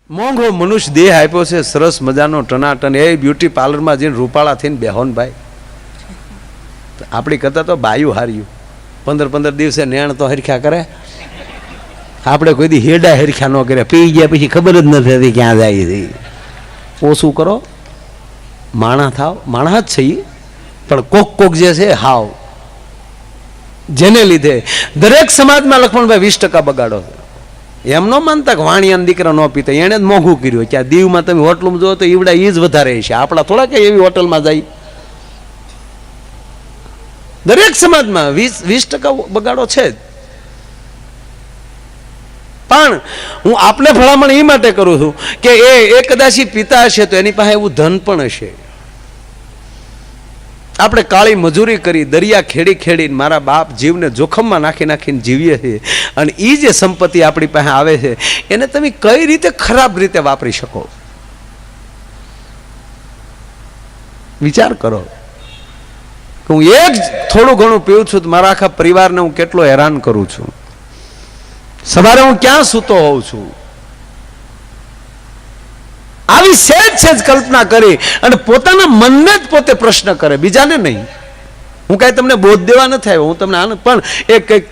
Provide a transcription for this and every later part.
મોંઘો મનુષ્ય દેહ આપ્યો છે, સરસ મજાનો ટનાટન, એ બ્યુટી પાર્લરમાં જઈને રૂપાળા થઈને બેહોન ભાઈ. આપણી કરતા તો બાયું હાર્યું. 15 દિવસે નેણ તો હરખ્યા કરે, આપણે કોઈ દી હેડા હરખ્યા ન કરે. પી ગયા પછી ખબર જ નથી ક્યાં જાય છે. ઓછું કરો, માણા થાવ. માણા જ છે એ, પણ કોક જે છે હાવ, જેને લીધે દરેક સમાજમાં લક્ષ્મણભાઈ 20% બગાડો છે. એમ ન માનતા કે વાણિયાના દીકરા ન પીતા, એણે જ મોંઘું કર્યું. કે આ દીવમાં તમે હોટલમાં જોવો તો ઈવડા એ જ વધારે છે. આપણા થોડા કે એવી હોટલમાં જાય. દરેક સમાજમાં 20% બગાડો છે જ. પણ હું આપને ભલામણ એ માટે કરું છું કે એ કદાચ પિતા હશે તો એની પાસે એવું ધન પણ હશે. આપણે કાળી મજૂરી કરી, દરિયા ખેડીને મારા બાપ જીવને જોખમમાં નાખીને જીવીએ છીએ, અને એ જે સંપત્તિ આપણી પાસે આવે છે એને તમે કઈ રીતે ખરાબ રીતે વાપરી શકો? વિચાર કરો. હું એક થોડું ઘણું પીવું છું તો મારા આખા પરિવારને હું કેટલો હેરાન કરું છું. સવારે હું ક્યાં સૂતો હોઉં છું. આવી સહેજ કલ્પના કરી અને પોતાના મનને જ પોતે પ્રશ્ન કરે, બીજાને નહીં. હું કાંઈ તમને બોધ દેવા નથી આવ્યો, હું તમને આનંદ. પણ એ કંઈક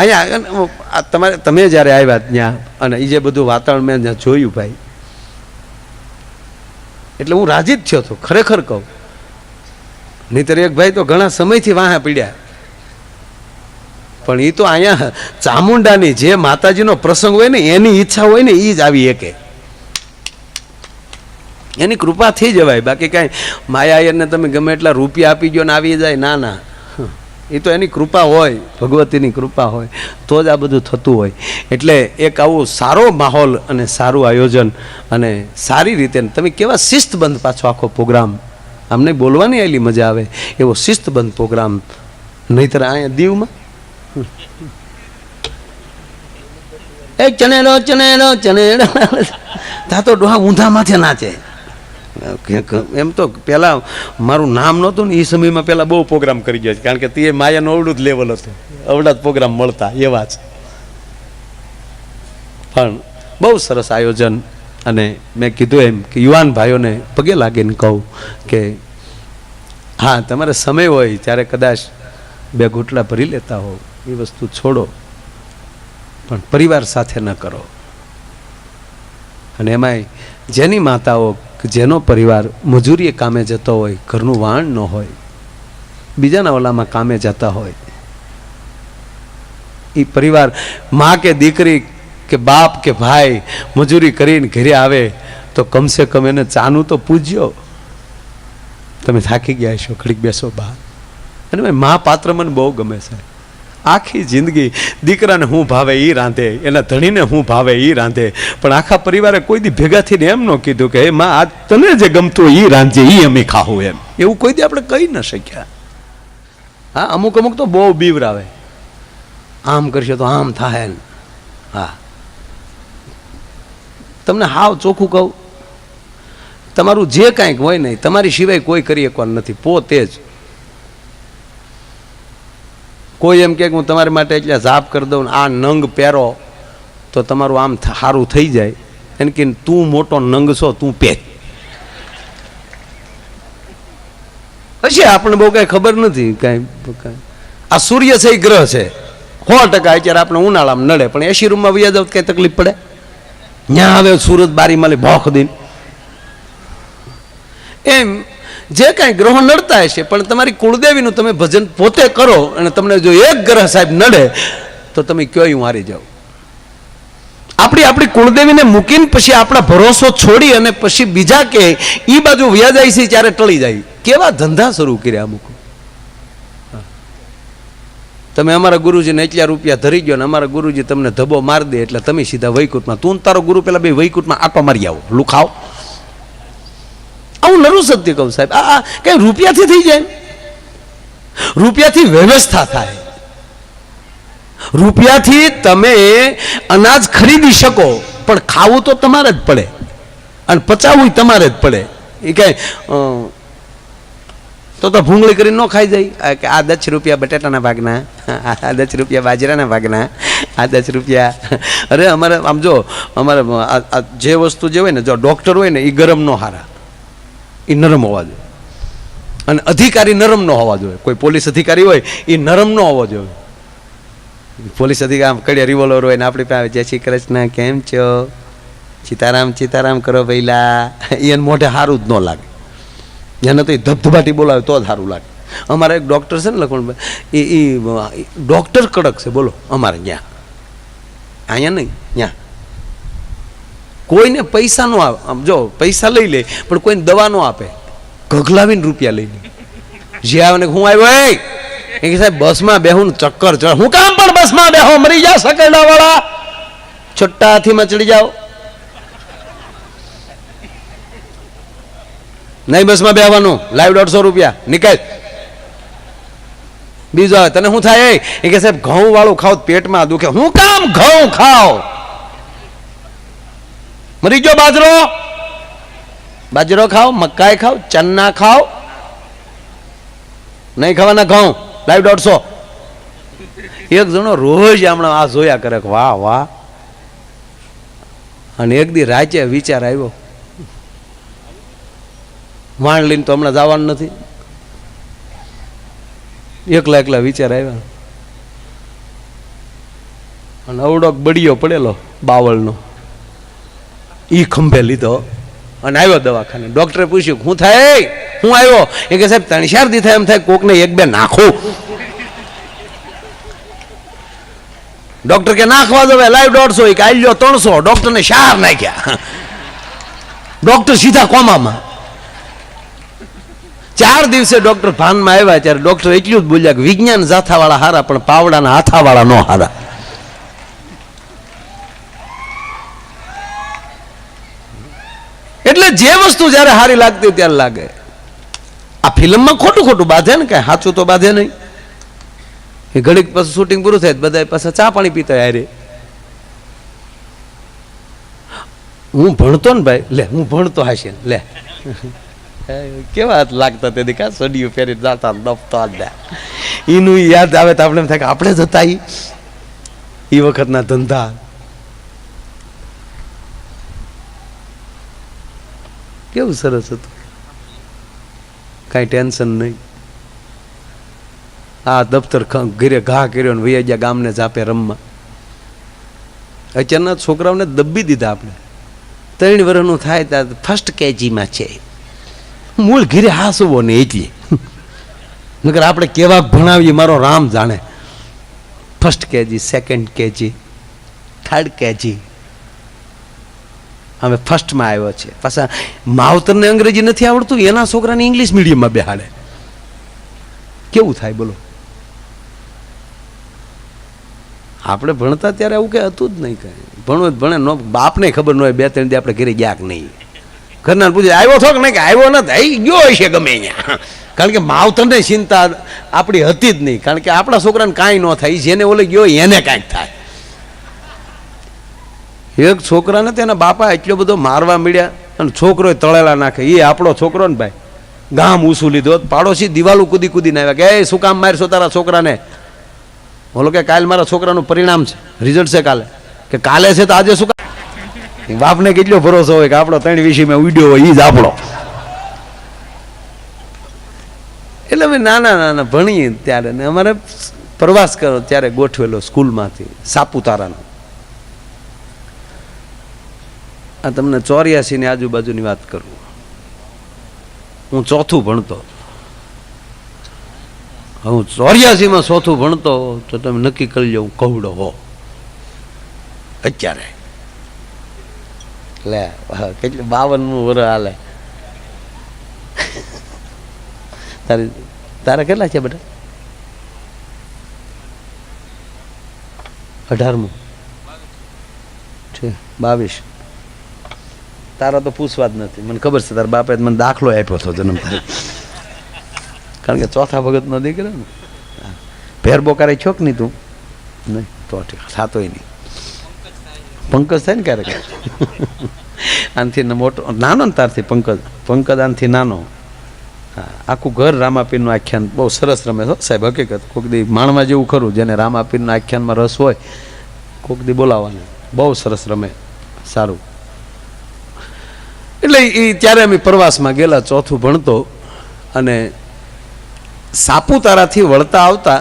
અહીંયા તમે જ્યારે આવ્યા ત્યાં અને એ જે બધું વાતાવરણ મેં ત્યાં જોયું ભાઈ, એટલે હું રાજી જ થયો હતો, ખરેખર કહું. નહીંતર એક ભાઈ તો ઘણા સમયથી વાહે પીડ્યા. પણ એ તો અહીંયા ચામુંડાની જે માતાજીનો પ્રસંગ હોય ને, એની ઈચ્છા હોય ને એ જ આવી એકે, એની કૃપા થઈ જવાય. બાકી કાંઈ માયા એને તમે ગમે એટલા રૂપિયા આપી ગયો ને આવી જાય, ના, એ તો એની કૃપા હોય, ભગવતીની કૃપા હોય તો જ આ બધું થતું હોય. એટલે એક આવું સારો માહોલ અને સારું આયોજન અને સારી રીતે તમે કેવા શિસ્તબંધ પાછો આખો પ્રોગ્રામ, અમને બોલવાની આટલી મજા આવે એવો શિસ્તબંધ પ્રોગ્રામ. નહીતર અહીંયા દીવમાં એ ચનેડો તા તો ડોહા ઊંધા માથે નાચે. એમ તો પેલા મારું નામ નહોતું ને એ સમયમાં પેલા બહુ પ્રોગ્રામ કરી ગયા છે, કારણ કે તે માયાનું અવડું જ લેવલ હતું, અવડા જ પ્રોગ્રામ મળતા એવા જ. પણ બહુ સરસ આયોજન. અને મેં કીધું એમ કે યુવાન ભાઈઓને પગે લાગીને કહું કે હા, તમારે સમય હોય ત્યારે કદાચ 2 ઘૂંટડા ભરી લેતા હો, એ વસ્તુ છોડો, પણ પરિવાર સાથે ન કરો. અને એમાંય જેની માતાઓ, જેનો પરિવાર મજૂરીએ કામે જતો હોય, ઘરનું વાણ ન હોય, બીજાના ઓલામાં કામે જતા હોય, એ પરિવાર માં કે દીકરી કે બાપ કે ભાઈ મજૂરી કરીને ઘરે આવે તો કમસે કમ એને ચાનું તો પૂજ્યો. તમે થાકી ગયા છો, ઘડીક બેસો બહાર. અને મા પાત્ર મને બહુ ગમે છે. આખી જિંદગી દીકરાને હું ભાવે એ રાંધે, એના ધણીને હું ભાવે એ રાંધે, પણ આખા પરિવારે કોઈ દી ભેગા થઈને એમ ન કીધું કે હે માં, આ તને જે ગમતું હોય એ રાંધજે, એ અમે ખાવું. એમ એવું કોઈ દી આપણે કહી ન શક્યા. હા, અમુક તો બહુ બીવરાવે, આમ કરશે તો આમ થાય ને. હા, તમને હાવ ચોખ્ખું કહું, તમારું જે કાંઈક હોય નહીં, તમારી સિવાય કોઈ કરી શકવાનું નથી, પોતે જ. કોઈ એમ કે હું તમારી માટે એટલે જાપ કરી દઉં, આ નંગ પહેરો તો તમારું આમ સારું થઈ જાય, એને કે તું મોટો નંગ છો, તું પહેર. હશે, આપણે બહુ કાંઈ ખબર નથી કાંઈ. આ સૂર્ય છે એ ગ્રહ છે, 100% અત્યારે આપણે ઉનાળામાં નડે, પણ એસી રૂમમાં વયા જાવ કઈ તકલીફ પડે? ત્યાં આવે સુરત બારી માલી ભોખ દઈને. એમ જે કાંઈ ગ્રહો નડતા હશે, પણ તમારી કુળદેવીનું તમે ભજન પોતે કરો, અને તમને જો એક ગ્રહ સાહેબ નડે તો તમે કયો હું હારી જાઓ. આપણી કુળદેવીને મૂકીને પછી આપણા ભરોસો છોડી અને પછી બીજા કે એ બાજુ વ્યા જાય છે ત્યારે ટળી જાય. કેવા ધંધા શરૂ કર્યા અમુક. તમે અમારા ગુરુજીને એટલા રૂપિયા ધરી ગયો ને અમારા ગુરુજી તમને ધબો મારી દે એટલે તમે સીધા વૈકુંઠમાં, તું તારો ગુરુ પેલા બે વૈકુંઠમાં આટો મારી આવો, લુખાવ. હું નરું સત્ય કહું સાહેબ, આ કઈ રૂપિયાથી થઈ જાય? રૂપિયાથી વ્યવસ્થા થાય, રૂપિયાથી તમે અનાજ ખરીદી શકો, પણ ખાવું તો તમારે જ પડે અને પચાવવું તમારે જ પડે. એ કઈ તો ભૂંગળી કરીને ન ખાઈ જાય કે આ 10 રૂપિયા બટાટાના ભાગના, આ 10 રૂપિયા બાજરાના ભાગના, આ 10 રૂપિયા. અરે અમારે આમ જો અમારે આ જે વસ્તુ જે હોય ને, જો ડૉક્ટર હોય ને એ ગરમ ન હારા, એ નરમ હોવા જોઈએ. અને અધિકારી નરમ ન હોવા જોઈએ. કોઈ પોલીસ અધિકારી હોય એ નરમ ન હોવો જોઈએ. પોલીસ અધિકારી આમ કડિયા રિવોલ્વર હોય ને આપણી પાસે જય શ્રી કૃષ્ણ કેમ છો, સીતારામ સીતારામ કરો પહેલા, એને મોઢે સારું જ ન લાગે. એને તો એ ધબધબાટી બોલાવે તો જ સારું લાગે. અમારા એક ડૉક્ટર છે ને લખમણભાઈ, એ ડૉક્ટર કડક છે બોલો અમારે ત્યાં, અહીંયા નહીં ત્યાં. કોઈને પૈસા નો આવે, આમ જો પૈસા લઈ લે પણ કોઈને દવા નો આપે, ગગલાવીને રૂપિયા લઈ લે. જે આવે ને હું આવ્યો એ કે સાહેબ બસમાં બેહું ને ચક્કર ચડ. હું કામ પણ બસમાં બેહો, મરી જાઓ સકરડા વાળા, છોટા હાથીમાં ચડી જાઓ. નહીં બસમાં બેહવાનું, લાઈવ 150 રૂપિયા નીકળ. બીજો આવે તને શું થાય એ કે સાહેબ ઘઉં વાળું ખાવ પેટમાં દુખે. હું કામ ઘઉં ખાવ, મરી ગયો. બાજરો ખાઓ, મકાઈ ખાઓ, ચના ખાઓ, નહીં ખાવાના ઘઉં, લાઈવ 150. એક જણો રોજ હમણાં આ જોયા કરે વાહ વાહ. અને એક દી રાચે વિચાર આવ્યો, વાણ લઈને તો હમણાં જવાનું નથી, એકલા એકલા વિચાર આવ્યા. અને અવડોક બળિયો પડેલો બાવળનો ઈ ખંભે લીધો અને આવ્યો દવાખાને. ડોક્ટરે પૂછ્યું શું થાય, હું આવ્યો એ કે સાહેબ 3-4 દી થાય એમ થાય કોકને 1-2 નાખું. ડોક્ટર કે નાખવા દો લાઈવ 150, કે આલ્યો 300. ડોક્ટરને 4 નાખ્યા. ડોક્ટર સીધા કોમામાં. 4 દિવસે ડોક્ટર ભાનમાં આવ્યા ત્યારે ડોક્ટર એટલું જ બોલ્યા કે વિજ્ઞાન જાથાવાળા હારા પણ પાવડાના હાથાવાળા નો હારા. એટલે જે વસ્તુ જયારે હારી લાગતી હોય ત્યારે લાગે. આ ફિલ્મમાં ખોટું ખોટું બાંધે ને, કઈ સાચું તો બાંધે નહીં. એ ઘડીક પછી શૂટિંગ પૂરું થાય બધા પાછા ચા પાણી પીતા યારે. હું ભણતો ને ભાઈ, લે હું ભણતો હશે લે કેવા લાગતા તે કા સડિયું ફેરી જાતા દફતા એનું યાદ આવે તો આપણે એમ થાય કે આપણે જ હતા એ વખતના ધંધા. કેવું સરસ હતું, કાંઈ ટેન્શન નહીં. આ દફતર ઘરે ઘા કર્યો ને વૈયા ગયા ગામને જાપે રમવા. અચાનક છોકરાઓને દબી દીધા. આપણે 3 વર્ષનું થાય ત્યાં ફર્સ્ટ કેજીમાં છે, મૂળ ઘીરે હાસવો ને એટલી. નકર આપણે કેવા ભણાવીએ મારો રામ જાણે. First KG, second KG, third KG, હવે ફર્સ્ટમાં આવ્યો છે. પાછા માવતરને અંગ્રેજી નથી આવડતું, એના છોકરાને ઇંગ્લિશ મીડિયમમાં બેહાડે. કેવું થાય બોલો? આપણે ભણતા ત્યારે આવું કઈ હતું જ નહીં. કઈ ભણવું ભણે નો, બાપને ખબર ન હોય 2-3 દી આપણે ઘરે ગયા કે નહીં. ઘરના પૂછે આવ્યો છો કે નહીં, કે આવ્યો નથી, ગયો હશે ગમે અહીંયા. કારણ કે માવતરને ચિંતા આપણી હતી જ નહીં. કારણ કે આપણા છોકરાને કાંઈ ન થાય, જેને ઓલે ગયો એને કાંઈક થાય. એક છોકરાને તેના બાપા એટલો બધો મારવા મળ્યા અને છોકરો તળેલા નાખે. એ આપણો છોકરો ને ભાઈ, ગામ ઉસું લીધો. પાડોશી દિવાલું કૂદી કૂદીને આવ્યા કે શું કામ મારશો તારા છોકરાને? બોલો કે કાલે મારા છોકરાનું પરિણામ છે, રિઝલ્ટ છે કાલે. કે કાલે છે તો આજે શું કામ? બાપને કેટલો ભરોસો હોય કે આપણો 3 વિષયમાં ઉડ્યો હોય એ જ આપણો. એટલે અમે નાના ભણીએ ત્યારે ને અમારે પ્રવાસ કરો ત્યારે ગોઠવેલો સ્કૂલમાંથી સાપુતારાનો. આ તમને 84 ની આજુબાજુની વાત કરું. હું 4થું ભણતો. હું 84માં 4થું ભણતો તો તમે નક્કી કરી લો હું કવડો હો અત્યારે. લે કેટલું 52મું વર્ષ હાલે. તારા કેટલા છે બેટા? 18મું છે, 22. તારા તો પૂછવા જ નથી. મને ખબર છે તારા બાપે મને દાખલો આપ્યો હતો જન્મ તારીખ. કારણ કે 4થા ભગતનો દીકરો ને. ભેર બોકારે છો કે નહીં તું? નહીં તો થાતોય નહીં. પંકજ થાય ને ક્યારેક. આનથી મોટો નાનો ને તારથી પંકજ આનથી નાનો. હા, આખું ઘર રામાપીરનું આખ્યાન બહુ સરસ રમે છો સાહેબ. હકીકત કોઈક દી માણવા જેવું ખરું. જેને રામાપીરના આખ્યાનમાં રસ હોય કોક દી બોલાવવાના, બહુ સરસ રમે, સારું. એટલે એ ત્યારે અમે પ્રવાસમાં ગયેલા, ચોથું ભણતો, અને સાપુતારાથી વળતા આવતા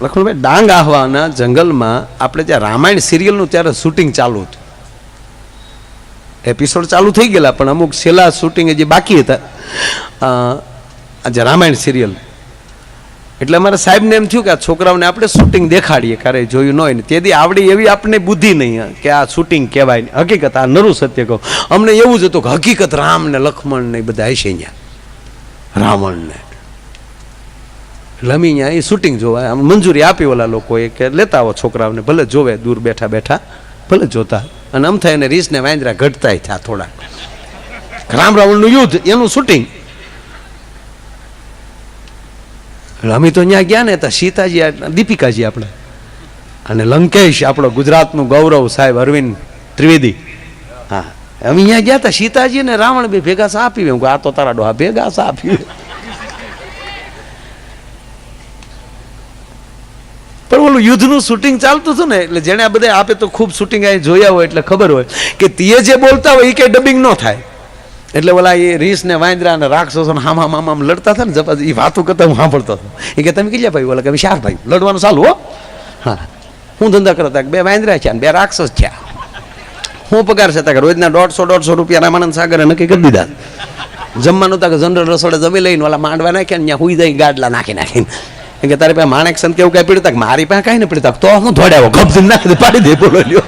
લખમણભાઈ ડાંગ આહવાના જંગલમાં આપણે ત્યાં રામાયણ સિરિયલનું ત્યારે શૂટિંગ ચાલુ હતું. એપિસોડ ચાલુ થઈ ગયેલા પણ અમુક છેલ્લા શૂટિંગ જે બાકી હતા આજે રામાયણ સિરિયલ. એટલે અમારા સાહેબને એમ થયું કે આ છોકરાઓને આપણે શૂટિંગ દેખાડીએ, ક્યારે જોયું ન હોય ને. તેથી આવડી એવી આપણે બુદ્ધિ નહીં કે આ શૂટિંગ કહેવાય. હકીકત આ નરું સત્ય કહું, અમને એવું જ હતું કે હકીકત રામ ને લક્ષ્મણ ને બધા હશે અહીંયા, રાવણ ને. એટલે અમે અહીંયા એ શૂટિંગ જોવા મંજૂરી આપી ઓલા લોકોએ કે લેતા આવો છોકરાઓને, ભલે જોવે દૂર બેઠા બેઠા, ભલે જોતા. અને આમ થાય ને રીસ ને વાંદરા ઘટતા થયા થોડા. રામ રાવણનું યુદ્ધ એનું શૂટિંગ. અમે તો ત્યાં ગયા ને હતા સીતાજી, દીપિકાજી આપણે, અને લંકેશ આપણો ગુજરાતનું ગૌરવ સાહેબ અરવિંદ ત્રિવેદી. હા, અમે અહીંયા ગયા હતા, સીતાજી ને રાવણ બે ભેગા સા આપી. હું આ તો તારા ડોહા ભેગા સા આપી. પણ ઓલું યુદ્ધનું શૂટિંગ ચાલતું હતું ને, એટલે જેને આ બધા આપે તો ખૂબ શૂટિંગ આ જોયા હોય એટલે ખબર હોય કે તીએ જે બોલતા હોય એ કઈ ડબિંગ ન થાય. એટલે ઓલા એ રીસ ને વાંદરા ને રાક્ષસો હામ લડતા હતા ને, જપા એ વાતો કરતા હું સાંભળતો હતો. એ કે તમે કેટલા ભાઈ? ઓલા કે 4 ભાઈ, લડવાનું ચાલુ. હો હા, હું ધંધા કરતા 2 વાંદરા છે ને 2 રાક્ષસ છે. હું પગાર છે રોજના 150 રૂપિયા રામાનંદ સાગરે નક્કી કરી દીધા. જમવાનું હતા કે જનરલ રસોડે જમી લઈને ઓલા માંડવા નાખ્યા ને ત્યાં હુઈ જાય ગાડલા નાખીને. કે તારી પાસે માણેક સંત કેવું કઈ પીડતા? મારી પાસે કઈ ને પીડતા. તો હું ધોડ્યાવો ગપથી નાખી પાડી દે. બોલો લ્યો,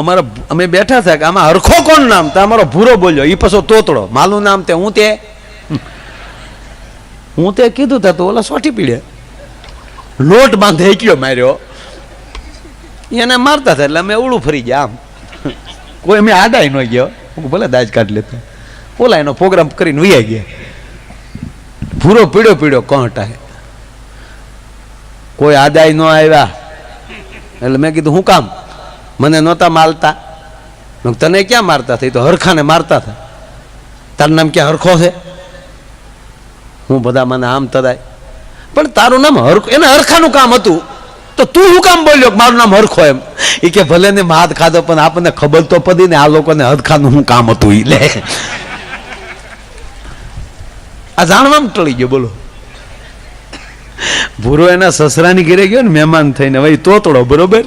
અમારા અમે બેઠા હતા કે આમાં હરખો કોણ નામ? તો અમારો ભૂરો બોલ્યો, એ પાછો તોતડો. માલું નામ તે હું તે કીધું તા તો ઓલા સોટી પીડે લોટ બાંધે કયો માર્યો એને મારતા હતા. એટલે અમે ઓળું ફરી ગયા આમ. કોઈ અમે આડાય ન ગયો, ભલે દાજ કાઢ લેતા. ઓલા એનો પ્રોગ્રામ કરીને વૈયા ગયા. ભૂરો પીડ્યો કોહટા, કોઈ આદાય ન આવ્યા. એટલે મેં કીધું હું કામ? મને નહોતા મારતા. તને ક્યાં મારતા થઈ? તો હરખાને મારતા હતા. તારું નામ ક્યાં હરખો છે? હું બધા મને આમ તદાય. પણ તારું નામ હરખો, એને હરખાનું કામ હતું તો તું શું કામ બોલ્યો મારું નામ હરખો એમ? એ કે ભલે ને માદ ખાધો પણ આપણને ખબર તો પડી ને આ લોકોને હરખાનું શું કામ હતું. ઈ લે આ જાણવામાં ટળી ગયો. બોલો, ભૂરો એના સસરાની ઘરે ગયો ને મહેમાન થઈને. હવે તોતડો બરોબર.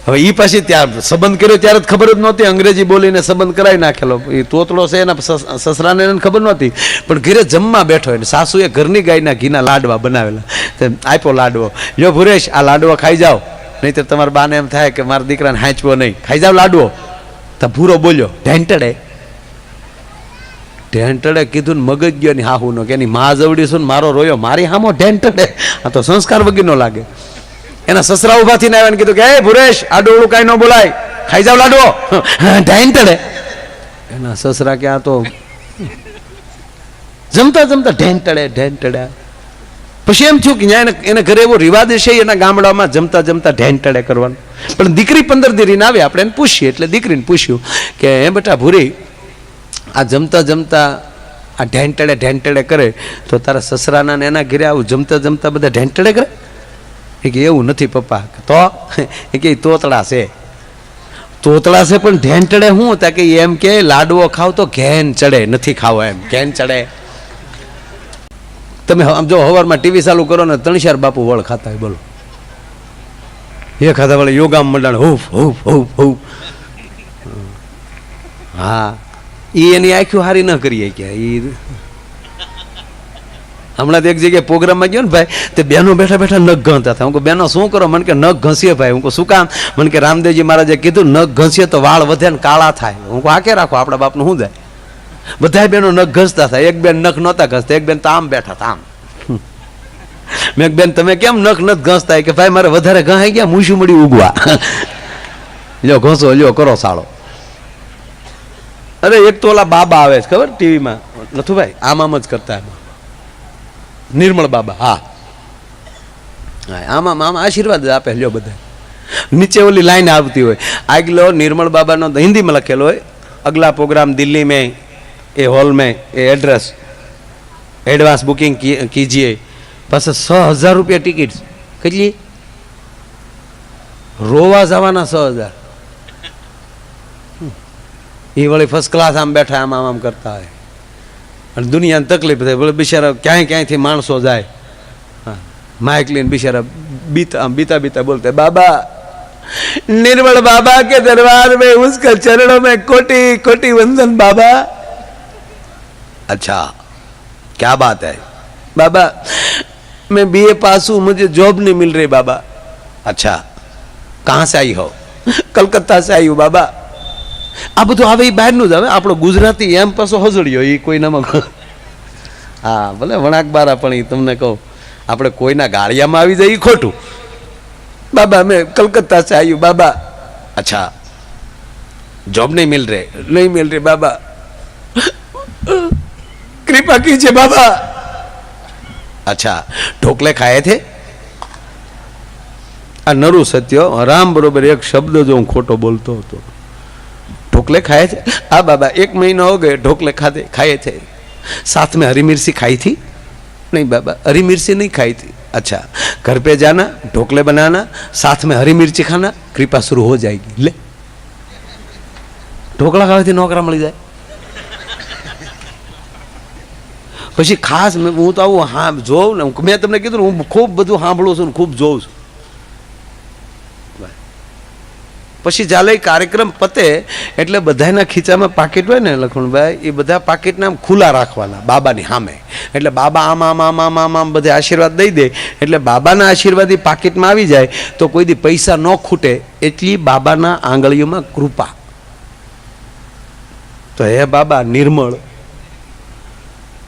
હવે એ પાછી ત્યાં સંબંધ કર્યો ત્યારે જ ખબર જ નહોતી, અંગ્રેજી બોલીને સંબંધ કરાવી નાખેલો. એ તોતડો છે એના સસરાને એને ખબર નહોતી. પણ ઘરે જમવા બેઠો એટલે સાસુએ ઘરની ગાયના ઘીના લાડવા બનાવેલા. આપ્યો લાડવો, લ્યો ભુરેશ આ લાડવા ખાઈ જાઓ, નહીં તો તમારા બાને એમ થાય કે મારા દીકરાને હાંચવો નહીં, ખાઈ જાવ લાડવો. તો ભૂરો બોલ્યો ઢેંટડે કીધું ને મગજ ગયો ની હાહુનો કે એની મા જવડીશું ને મારો રોયો, મારી હામો ઢેંટડે. આ તો સંસ્કાર વગરનો લાગે. એના સસરા ઉભા થઈને આવ્યા ને કીધું કે હે ભુરેશ આડોળું કઈ ન બોલાય, ખાઈ જાવ લાડવો. ઢેંટડે. એના સસરા કે આ તો જમતા ઢેંટડે. પછી એમ થયું કે એને ઘરે એવો રિવાજ છે એના ગામડામાં જમતા ઢેંટડે કરવાનું. પણ દીકરી 15 દી રહીને આવે, આપણે એને પૂછીએ. એટલે દીકરીને પૂછ્યું કે હે બેટા ભૂરી, આ જમતા આ ઢેંટડે કરે તો તારા સસરાના ને એના ઘરે આવું જમતા બધા ઢેંટડે કરે? એ કે એવું નથી પપ્પા. તો એ કે તોતડા છે પણ ઢેંટડે શું હતા કે એમ કે લાડવો ખાવ તો ઘેન ચડે, નથી ખાવો એમ ઘેન ચડે. તમે આમ જો હવારમાં ટીવી ચાલુ કરો ને 3-4 બાપુ વળ ખાતા હોય. બોલો, એ ખાતા વળે યોગામાં મંડાણ હૂફ. હા, એની આંખો હારી ન કરીએ કે હમણાં તો એક જગ્યાએ પ્રોગ્રામમાં ગયો ને ભાઈ, તે બહેનો બેઠા નખ ઘસતા હતા. હું કહું બહેનો શું કરો? મને કે નખ ઘસીએ ભાઈ. હું કહું શું કામ? મને કે રામદેવજી મહારાજે કીધું નખ ઘસીએ તો વાળ વધે ને કાળા થાય. હું કહું આ કે રાખો, આપણા બાપનું શું જાય? બધા બહેનો નખ ઘસતા હતા. એક બેન નખ નહોતા ઘસતા, એક બેન તો આમ બેઠા હતા આમ. મેં બેન તમે કેમ નખ નથી ઘસતા? કે ભાઈ મારે વધારે ઘસાઈ ગયા, મૂછું મળી ઉગવા. લ્યો ઘસો, લ્યો કરો સાળો. અરે એક તો ઓલા બાબા આવે છે ખબર ટીવીમાં, નથું ભાઈ આમ જ કરતા એમાં નિર્મળ બાબા. હા, આમાં આશીર્વાદ આપે. લ્યો બધા નીચે ઓલી લાઈન આવતી હોય, આગલો નિર્મળ બાબાનો હિન્દીમાં લખેલો હોય, અગલા પ્રોગ્રામ દિલ્હી में ये हॉल में ये एड्रेस एडवांस बुकिंग कीजिए पास 6,000 रुपया टिकિટ કેટલી रोवा जवाना 6,000 ये वाली फर्स्ट क्लास आम बैठा आम आम करता है और दुनिया ने तकलीफ थे बोले बिचारा क्या थी माणसो जाए हाँ माइक लेन बिचारा बीता बीता बीता बोलते बाबा निर्मल बाबा के दरबार में उसके चरणों में कोटि कोटि वंदन बाबा। अच्छा क्या बात है बाबा मैं बीए पास हूं मुझे जॉब नहीं मिल रही बाबा। अच्छा कहाँ से आई हो कलकत्ता से आई हूँ बाबा। आ બધું આવે બહાર નું જ આવે આપણો ગુજરાતી એમ પાછો હજળ્યો એ કોઈનામાં હા ભલે વણાક બારા પણ એ તમને કહું આપણે કોઈના ગાળિયામાં આવી જાય એ ખોટું। बाबा मैं कलकत्ता से आई हूँ बाबा। अच्छा जॉब नहीं मिल रहे बाबा कृपा कीजिए बाबा। अच्छा ढोकले खाए थे आ नरु सत्य राम बरोबर एक शब्द जो हूँ खोटो बोलतो હતો ढोकले खाए थे। हाँ बाबा 1 महीना हो गए ढोकले खाए थे। साथ में हरी मिर्ची खाई थी? नहीं बाबा हरी मिर्ची नहीं खाई थी। अच्छा घर पे जाना ढोकले बनाना साथ में हरी मिर्ची खाना कृपा शुरू हो जाएगी। ले ढोकला खावे नौकरा मिली जाए પછી ખાસ હું તો આવું હા જોઉં ને મેં તમને કીધું હું ખૂબ બધું સાંભળું છું ખૂબ જોઉં છું। પછી ચાલે કાર્યક્રમ પતે એટલે બધાના ખીચામાં પાકીટ હોય ને લખમણભાઈ એ બધા પાકીટને આમ ખુલ્લા રાખવાના બાબાની સામે એટલે બાબા આમ આમ આમ આમ આમ આમ બધે આશીર્વાદ દઈ દે એટલે બાબાના આશીર્વાદ એ પાકીટમાં આવી જાય તો કોઈ દી પૈસા ન ખૂટે એટલી બાબાના આંગળીઓમાં કૃપા। તો હે બાબા નિર્મળ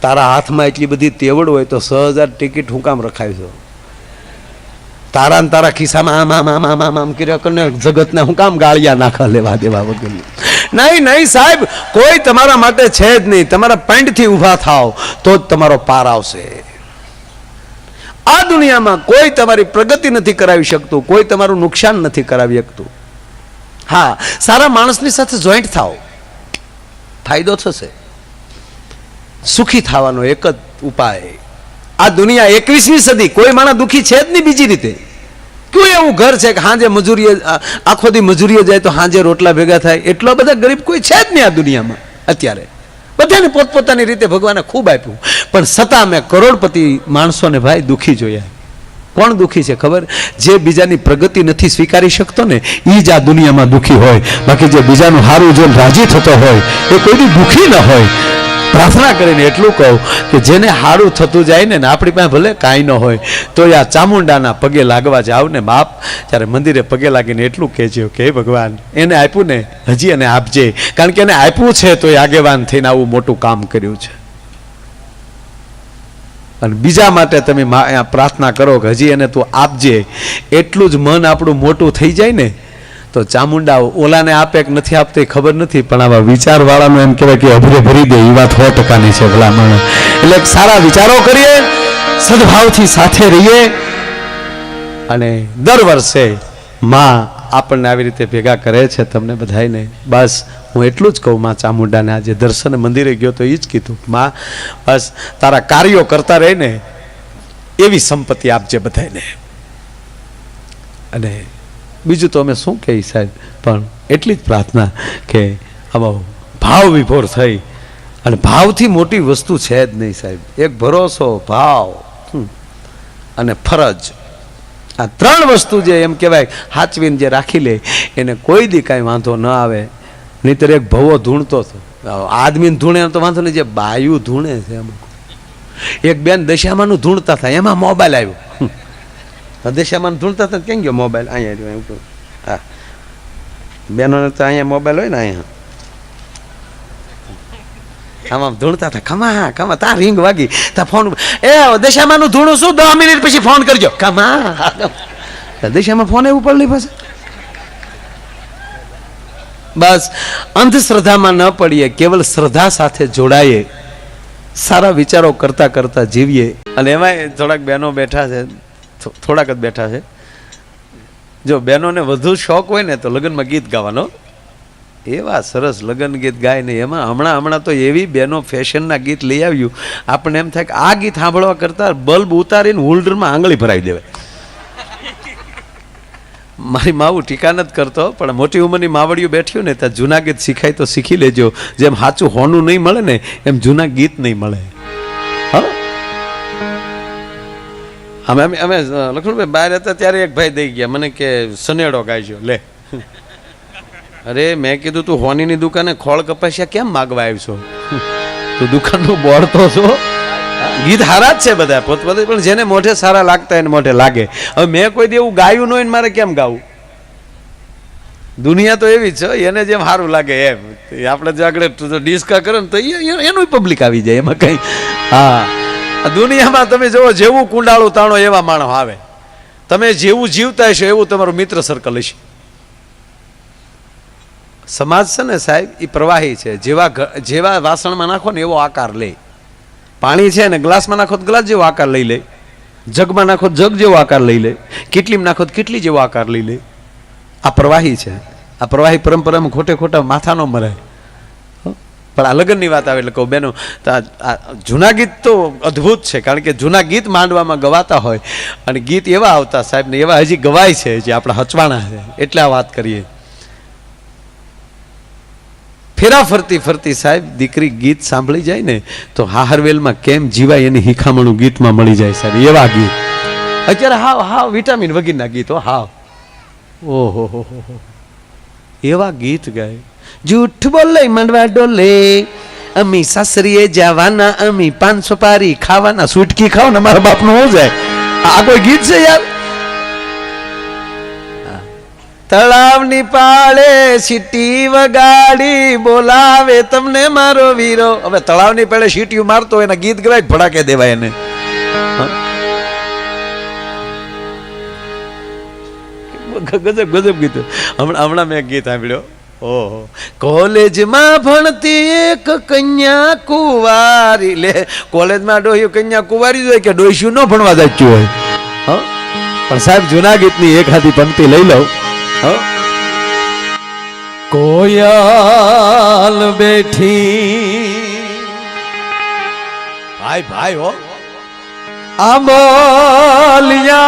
તારા હાથમાં એટલી બધી તેવડ હોય તો 6,000 ટિકિટ હું કામ રખાવીશો तारा तारा खिस्सा में आम आम आम आम आम आम કર્યા કરને જગત ને હું કામ ગાળિયા નાખા લેવા દેવા વગર नहीं नहीं साहब कोई तमारा माटे छे ज नहीं तमारा पेंट थी उभा थाओ तो ज तमारो पार आवशे। आ दुनिया में कोई तमारी प्रगति नहीं करावी शकतुं कोई तमारू नुकसान नहीं करावी शकतुं। हाँ सारा माणसनी साथे जॉइंट थाओ फायदो थशे। सुखी थावानो एक ज उपाय। आ दुनिया 21મી सदी कोई माणस दुखी छे ज नहीं बीजी रीते। क्यों एवं घर है कि हाजे मजूरीए आखो दी मजूरीए जाए तो हाजे रोटला भेगा थाय एटला बधा गरीब कोई छे ज नहीं आ दुनिया में अत्यारे। बधाने पोतपोतानी रीते भगवाने खूब आप्युं पण छतां मैं करोड़पति माणसोने भाई दुखी जोया। कोण दुखी है खबर? जे बीजानी प्रगति नहीं स्वीकारी शकतो ने ई ज आ दुनिया में दुखी होय। बाकी जे बीजानुं हारुं जोईने राजी थतो होय ए कोई दी दुखी न होय। प्रार्थना करीने एटલું કહું કે જેને હારું થતું જાય ને આપણી પાસે ભલે કાંઈ ન હોય તો આ ચામુંડાના પગે લાગવા જાવ ને બાપ ત્યારે મંદિરે પગે લાગીને એટલું કહેજો કે હે ભગવાન એને આપ્યું ને હજી એને આપજે કારણ કે એને આપ્યું છે તો એ આગેવાન થઈને આવું મોટું કામ કર્યું છે। અને બીજા માટે તમે પ્રાર્થના કરો કે હજી એને તું આપજે એટલું જ મન આપણું મોટું થઈ જાય ને तो चामुंडा ओलाने आपे कि नहीं आपते खबर नहीं पण आवा विचार वाळानो एम कहेवाय कि अभरे भरी दे ई वात 100% छे भलामण। એટલે सारा विचारो करिए सद्भावथी साथे रहीए અને દર વર્ષે માં આપણને આવી રીતે ભેગા કરે છે તમને બધાયને। બસ હું એટલું જ કહું માં ચામુંડાને આજે દર્શન મંદિરે ગયો તો એ જ કીધું માં બસ તારા કાર્યો કરતા રહીને એવી સંપત્તિ આપજે બધાયને। અને बीजू तो अमे शू कही साहेब पण एटली ज प्रार्थना के आवा भाव विभोर थई अने भावथी मोटी वस्तु छे ज नहीं साहेब। एक भरोसो भाव अने फरज आ 3 वस्तु जे एम कहेवाय हाचवीने जे राखी ले एने कोई दी कांई वांधो न आवे। नहींतर एक भवो धूणतो तो आदमी धूणे तो वांधो नहीं जे बायु धूणे छे। एक बेन दशामानुं धूणता था एमां मोबाइल आव्यो दशामान धूणता था क्या गयो मोबाइल अँ हाँ बहनों ने तो अँ मोबाइल हो आम धूणता था खमा खमा ता रिंग वागी ता फोन ए दशामान धूणो शू 10 मिनिट पछी फोन करजो खमा दशामा फोन एवं पड़ ली पास। बस अंधश्रद्धा में न पड़िए केवल श्रद्धा साथे जोड़ाइए सारा विचारों करता करता जीविए। अने एमांय थोड़ाक बहनों बैठा है थोड़ाक ज बैठा है जो बहनों ने वधु शौक होय ने तो लग्न में गीत गावानो એવા સરસ લગ્ન ગીત ગાય ને એમાં હમણાં તો એવી બેનો ફેશનના ગીત લઈ આવ્યું, આપણને એમ થાય કે આ ગીત સાંભળવા કરતાં બલ્બ ઉતારીને હોલ્ડરમાં આંગળી ભરાઈ દેવાય. મારી માવું ટીકા નથી કરતો, પણ મોટી ઉંમરની માવડીઓ બેઠ્યું ને ત્યાં જૂના ગીત શીખાય તો શીખી લેજો. જેમ સાચું હોનું નહીં મળે ને એમ જૂના ગીત નહીં મળે. હા, અમે લક્ષ્મણભાઈ બહાર હતા ત્યારે એક ભાઈ દઈ ગયા મને કે સનેડો ગાઈજો. લે, અરે મેં કીધું તું હોનીની દુકાને ખોળ કપાસિયા કેમ માગવા આવ્યો છો? તું દુકાનનું બોર્ડ તો છો. ગીત સારા જ છે બધા પોતપોતે, પણ જેને મોઢે સારા લાગતા એને મોઢે લાગે. હવે મેં કોઈ દી એવું ગાયું ન હોય ને મારે કેમ ગાવું? દુનિયા તો એવી છે, એને જેમ સારું લાગે એમ. આપણે જો આગળ ડિસ્કા કરે ને તો એનું પબ્લિક આવી જાય એમાં કઈ. હા, દુનિયામાં તમે જુઓ, જેવું કુંડાળું તાણો એવા માણસ આવે. તમે જેવું જીવતા હશો એવું તમારું મિત્ર સર્કલ હશે. સમાજ છે ને સાહેબ એ પ્રવાહી છે. જેવા વાસણમાં નાખો ને એવો આકાર લે. પાણી છે ને ગ્લાસમાં નાખો તો ગ્લાસ જેવો આકાર લઈ લે, જગમાં નાખો જગ જેવો આકાર લઈ લે, કેટલીમાં નાખો તો કેટલી જેવો આકાર લઈ લે. આ પ્રવાહી છે. આ પ્રવાહી પરંપરામાં ખોટે ખોટા માથા ન મરાય. પણ આ લગ્નની વાત આવે એટલે કહું બેનો, જૂના ગીત તો અદ્ભુત છે, કારણ કે જૂના ગીત માંડવામાં ગવાતા હોય અને ગીત એવા આવતા સાહેબ ને એવા હજી ગવાય છે જે આપણા હચવાણા છે. એટલે આ વાત કરીએ. ફેરા ફરતી ફરતી સાહેબ દીકરી ગીત સાંભળી જાય ને તો હાહરવેલમાં કેમ જીવાય એની હિખામણું ગીતમાં મળી જાય સાહેબ. એવા ગીત અત્યારે હાવ વિટામિન વગેરેના ગીતો હાવ ઓહો હો એવા ગીત ગાય. જૂઠ બોલે મંડવા ડોલે, અમી સાસરીએ જવાના, અમી 500 પારી ખાવાના, સુટકી ખાવ ને મારા બાપનું હો જાય. આ કોઈ ગીત છે યાર? તળાવની પાળે સીટી વગાડી બોલાવે તમને મારો વીરો. હવે તળાવની પાળે સીટીઓ મારતો એના ગીત ગવાય ભડાકે દેવાય એને. ગજબ ગીતો. હમણાં મેં ગીત સાંભળ્યો. ઓહો, કોલેજમાં ભણતી એક કન્યા કુંવારી. લે, કોલેજમાં ડોહ્યું કન્યા કુંવારી હોય કે ડોસ્યું ન ભણવા જતું હોય. પણ સાહેબ જૂના ગીતની એક હાથી પંક્તિ લઈ લઉં. કોયલ બેઠી ભાઈ હો આંબલિયા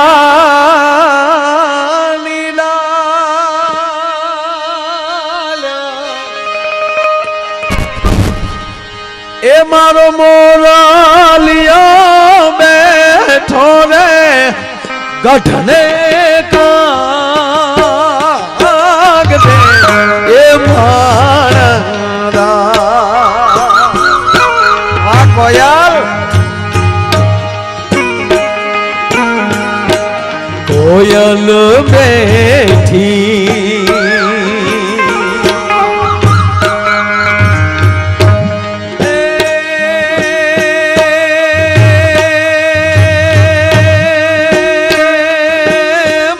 નીલાલ, એ મારો મોરાલિયા બેઠો રે ગઢને કોયલ બેઠી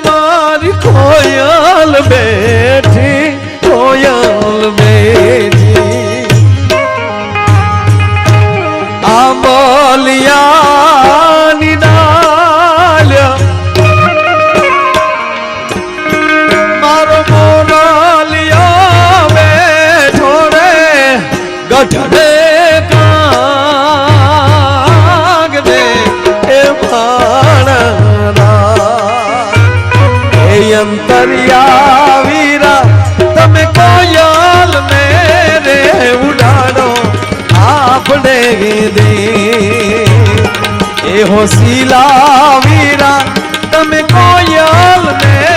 મારી કોયલ બેઠી, કોયલ બેઠી આંબલિયા ની ડાલ, મારો મોરાલિયા બેઠો રે ગઢડે કાગ દે એ ભાણના એ અંતરિયા વીરા તમે કોયલ મેરે ઉડાડો આપણે દે એ હોસીલા વીરા તમે કોયલ મેરે